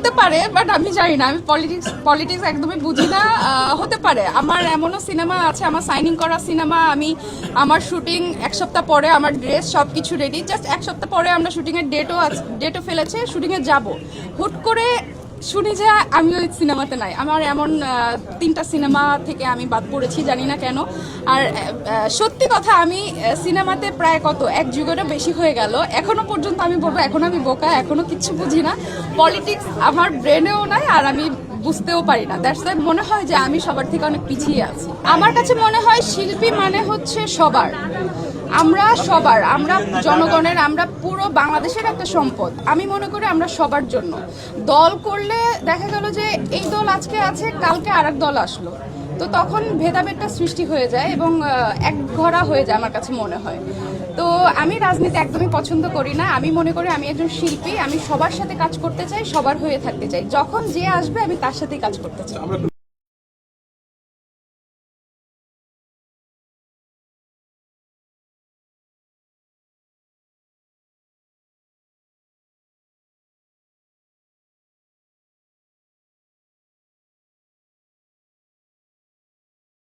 হতে পারে, বাট আমি জানি না, আমি পলিটিক্স একদমই বুঝি না। হতে পারে আমার এমনও সিনেমা আছে, আমার সাইনিং করা সিনেমা, আমি আমার শুটিং এক সপ্তাহ পরে, আমার ড্রেস সব কিছু রেডি, জাস্ট এক সপ্তাহ পরে আমরা শুটিংয়ের ডেটও ফেলেছে, শুটিংয়ে যাব। হুট করে শুনি যে আমি ওই সিনেমাতে নাই। আমার এমন 3টা সিনেমা থেকে আমি বাদ পড়েছি, জানি না কেন। আর সত্যি কথা, আমি সিনেমাতে প্রায় এক যুগেরও বেশি হয়ে গেল, এখনো পর্যন্ত আমি বলবো এখন আমি বোকা, এখনো কিচ্ছু বুঝি না। পলিটিক্স আমার ব্রেনেও নাই, আর আমি বুঝতেও পারি না। দ্যাটস ওয়াই মনে হয় যে আমি সবার থেকে অনেক পিছিয়ে আছি। আমার কাছে মনে হয় শিল্পী মানে হচ্ছে সবার, আমরা জনগণের, আমরা পুরো বাংলাদেশের একটা সম্পদ। আমি মনে করি আমরা সবার জন্য দল করলে দেখা গেল যে এই দল আজকে আছে, কালকে আরেক দল আসলো, তো তখন ভেদাভেদটা সৃষ্টি হয়ে যায় এবং একঘরা হয়ে যায় আমার কাছে মনে হয়। তো আমি রাজনীতি একদমই পছন্দ করি না। আমি মনে করি আমি একজন শিল্পী, আমি সবার সাথে কাজ করতে চাই, সবার হয়ে থাকতে চাই। যখন যে আসবে আমি তার সাথেই কাজ করতে চাই।